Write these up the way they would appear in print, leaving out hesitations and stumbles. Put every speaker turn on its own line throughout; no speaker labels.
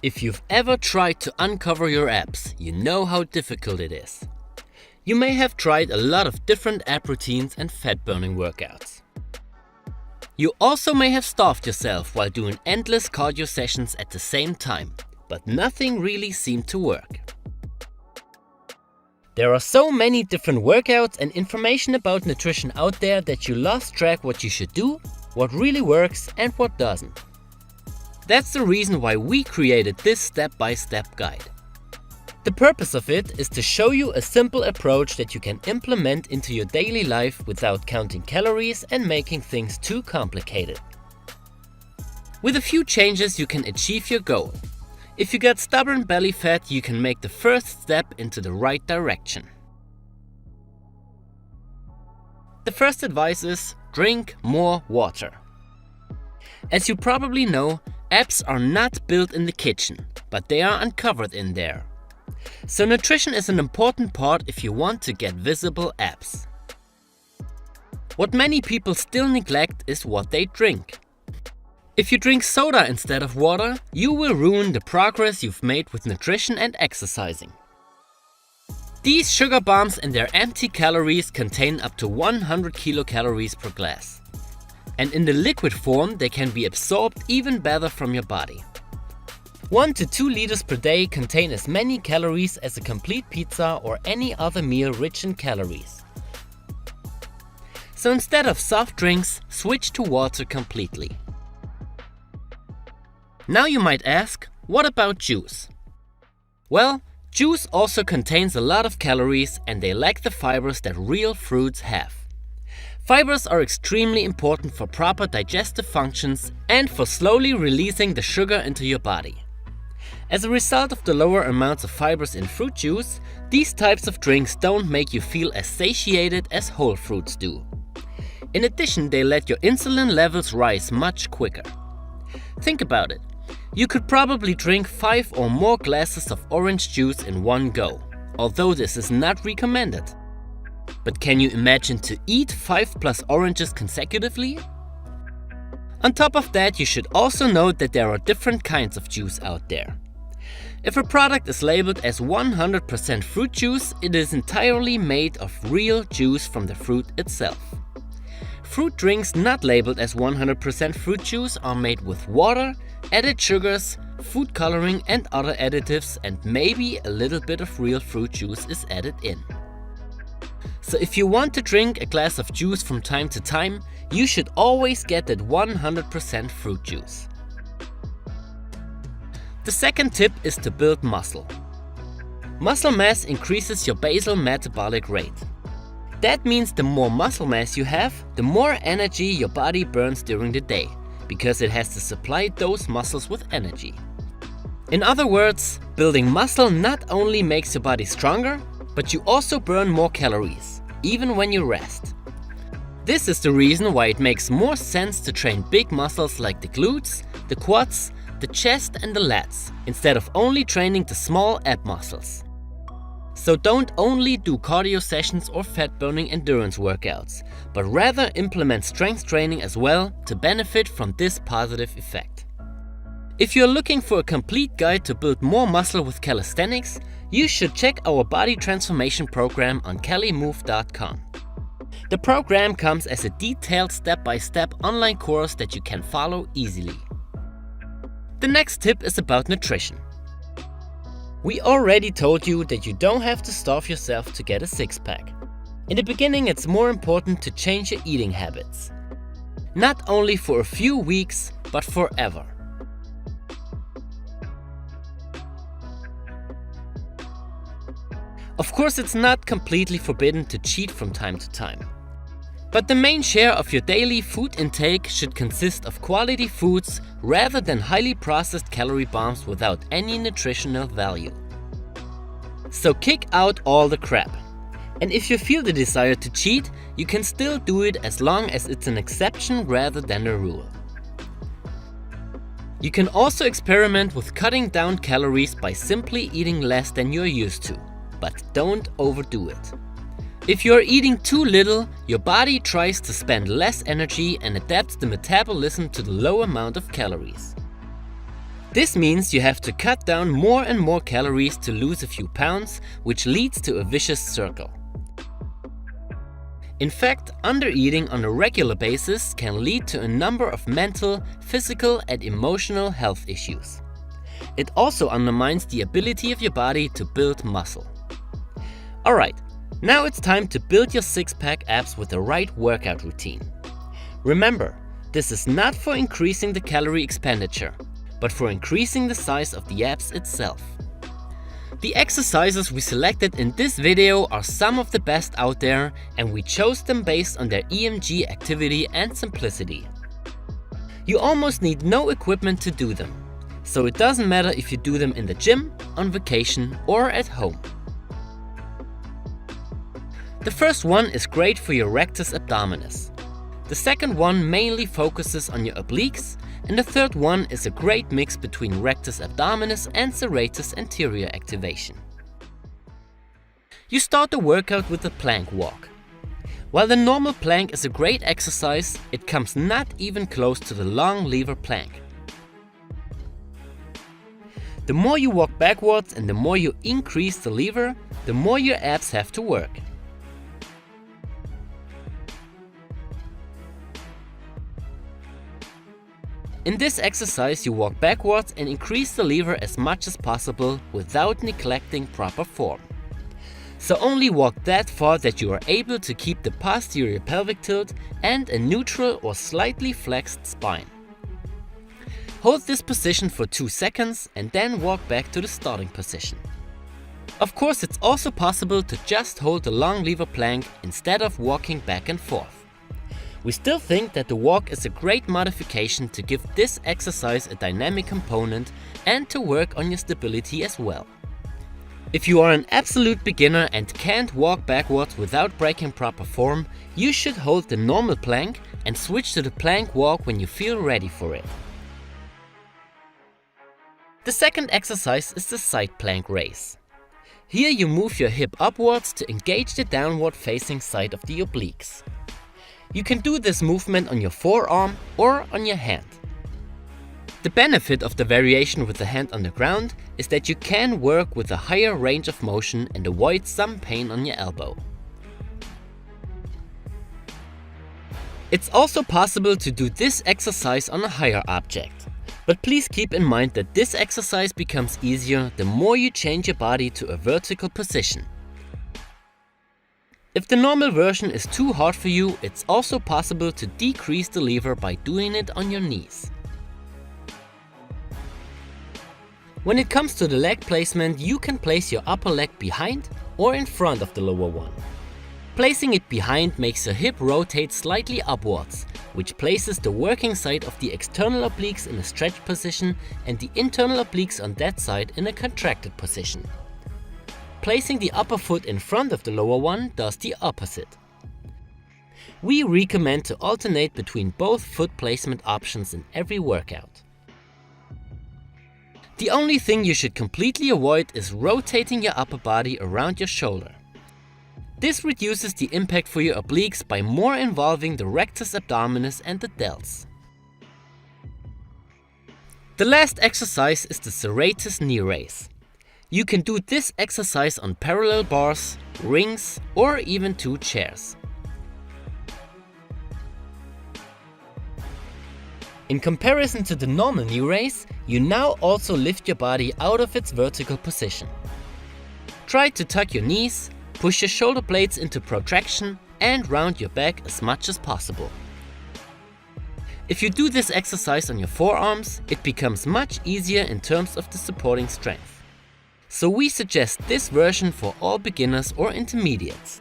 If you've ever tried to uncover your abs, you know how difficult it is. You may have tried a lot of different ab routines and fat burning workouts. You also may have starved yourself while doing endless cardio sessions at the same time, but nothing really seemed to work. There are so many different workouts and information about nutrition out there that you lost track what you should do, what really works and what doesn't. That's the reason why we created this step-by-step guide. The purpose of it is to show you a simple approach that you can implement into your daily life without counting calories and making things too complicated. With a few changes you can achieve your goal. If you got stubborn belly fat, you can make the first step into the right direction. The first advice is drink more water. As you probably know, abs are not built in the kitchen, but they are uncovered in there. So nutrition is an important part if you want to get visible abs. What many people still neglect is what they drink. If you drink soda instead of water, you will ruin the progress you've made with nutrition and exercising. These sugar bombs and their empty calories contain up to 100 kilocalories per glass. And in the liquid form, they can be absorbed even better from your body. 1 to 2 liters per day contain as many calories as a complete pizza or any other meal rich in calories. So instead of soft drinks, switch to water completely. Now you might ask, what about juice? Well, juice also contains a lot of calories and they lack the fibers that real fruits have. Fibers are extremely important for proper digestive functions and for slowly releasing the sugar into your body. As a result of the lower amounts of fibers in fruit juice, these types of drinks don't make you feel as satiated as whole fruits do. In addition, they let your insulin levels rise much quicker. Think about it. You could probably drink 5 or more glasses of orange juice in one go, although this is not recommended. But can you imagine to eat 5+ oranges consecutively? On top of that, you should also note that there are different kinds of juice out there. If a product is labeled as 100% fruit juice, it is entirely made of real juice from the fruit itself. Fruit drinks not labeled as 100% fruit juice are made with water, added sugars, food coloring and other additives, and maybe a little bit of real fruit juice is added in. So if you want to drink a glass of juice from time to time, you should always get that 100% fruit juice. The second tip is to build muscle. Muscle mass increases your basal metabolic rate. That means the more muscle mass you have, the more energy your body burns during the day, because it has to supply those muscles with energy. In other words, building muscle not only makes your body stronger, but you also burn more calories, even when you rest. This is the reason why it makes more sense to train big muscles like the glutes, the quads, the chest and the lats, instead of only training the small ab muscles. So don't only do cardio sessions or fat burning endurance workouts, but rather implement strength training as well to benefit from this positive effect. If you're looking for a complete guide to build more muscle with calisthenics, you should check our body transformation program on calimove.com. The program comes as a detailed step-by-step online course that you can follow easily. The next tip is about nutrition. We already told you that you don't have to starve yourself to get a six-pack. In the beginning, it's more important to change your eating habits. Not only for a few weeks, but forever. Of course, it's not completely forbidden to cheat from time to time. But the main share of your daily food intake should consist of quality foods rather than highly processed calorie bombs without any nutritional value. So kick out all the crap. And if you feel the desire to cheat, you can still do it as long as it's an exception rather than a rule. You can also experiment with cutting down calories by simply eating less than you're used to, but don't overdo it. If you're eating too little, your body tries to spend less energy and adapts the metabolism to the low amount of calories. This means you have to cut down more and more calories to lose a few pounds, which leads to a vicious circle. In fact, undereating on a regular basis can lead to a number of mental, physical and emotional health issues. It also undermines the ability of your body to build muscle. Alright, now it's time to build your six-pack abs with the right workout routine. Remember, this is not for increasing the calorie expenditure, but for increasing the size of the abs itself. The exercises we selected in this video are some of the best out there, and we chose them based on their EMG activity and simplicity. You almost need no equipment to do them, so it doesn't matter if you do them in the gym, on vacation or at home. The first one is great for your rectus abdominis. The second one mainly focuses on your obliques, and the third one is a great mix between rectus abdominis and serratus anterior activation. You start the workout with a plank walk. While the normal plank is a great exercise, it comes not even close to the long lever plank. The more you walk backwards and the more you increase the lever, the more your abs have to work. In this exercise, you walk backwards and increase the lever as much as possible without neglecting proper form. So only walk that far that you are able to keep the posterior pelvic tilt and a neutral or slightly flexed spine. Hold this position for 2 seconds and then walk back to the starting position. Of course, it's also possible to just hold the long lever plank instead of walking back and forth. We still think that the walk is a great modification to give this exercise a dynamic component and to work on your stability as well. If you are an absolute beginner and can't walk backwards without breaking proper form, you should hold the normal plank and switch to the plank walk when you feel ready for it. The second exercise is the side plank raise. Here you move your hip upwards to engage the downward facing side of the obliques. You can do this movement on your forearm or on your hand. The benefit of the variation with the hand on the ground is that you can work with a higher range of motion and avoid some pain on your elbow. It's also possible to do this exercise on a higher object. But please keep in mind that this exercise becomes easier the more you change your body to a vertical position. If the normal version is too hard for you, it's also possible to decrease the lever by doing it on your knees. When it comes to the leg placement, you can place your upper leg behind or in front of the lower one. Placing it behind makes your hip rotate slightly upwards, which places the working side of the external obliques in a stretched position and the internal obliques on that side in a contracted position. Placing the upper foot in front of the lower one does the opposite. We recommend to alternate between both foot placement options in every workout. The only thing you should completely avoid is rotating your upper body around your shoulder. This reduces the impact for your obliques by more involving the rectus abdominis and the delts. The last exercise is the serratus knee raise. You can do this exercise on parallel bars, rings, or even 2 chairs. In comparison to the normal knee raise, you now also lift your body out of its vertical position. Try to tuck your knees, push your shoulder blades into protraction, and round your back as much as possible. If you do this exercise on your forearms, it becomes much easier in terms of the supporting strength. So we suggest this version for all beginners or intermediates.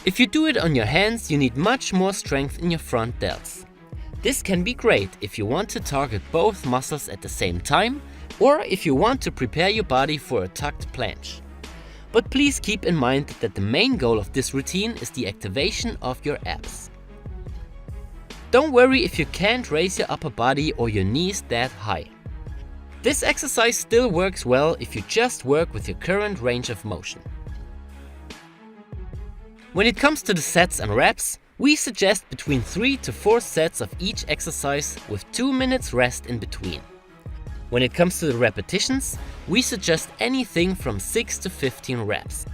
If you do it on your hands, you need much more strength in your front delts. This can be great if you want to target both muscles at the same time, or if you want to prepare your body for a tucked planche. But please keep in mind that the main goal of this routine is the activation of your abs. Don't worry if you can't raise your upper body or your knees that high. This exercise still works well if you just work with your current range of motion. When it comes to the sets and reps, We suggest between 3 to 4 sets of each exercise with 2 minutes rest in between. When it comes to the repetitions, we suggest anything from 6 to 15 reps.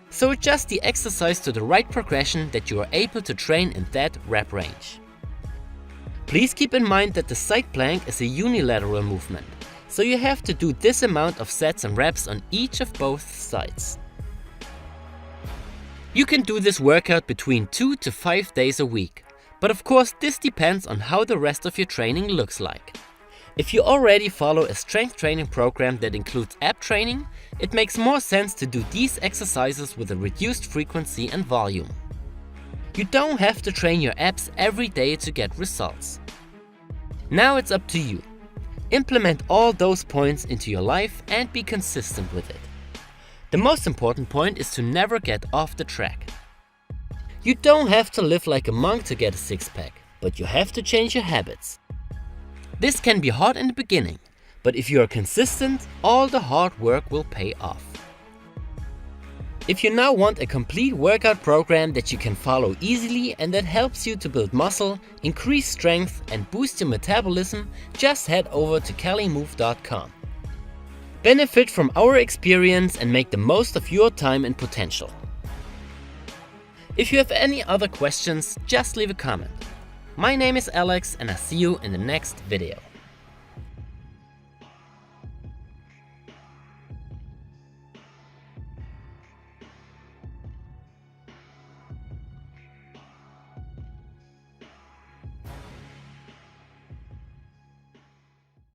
So adjust the exercise to the right progression that you are able to train in that rep range. Please keep in mind that the side plank is a unilateral movement, so you have to do this amount of sets and reps on each of both sides. You can do this workout between 2 to 5 days a week, but of course this depends on how the rest of your training looks like. If you already follow a strength training program that includes ab training, it makes more sense to do these exercises with a reduced frequency and volume. You don't have to train your abs every day to get results. Now it's up to you. Implement all those points into your life and be consistent with it. The most important point is to never get off the track. You don't have to live like a monk to get a six-pack, but you have to change your habits. This can be hard in the beginning, but if you are consistent, all the hard work will pay off. If you now want a complete workout program that you can follow easily and that helps you to build muscle, increase strength and boost your metabolism, just head over to calimove.com. Benefit from our experience and make the most of your time and potential. If you have any other questions, just leave a comment. My name is Alex and I'll see you in the next video.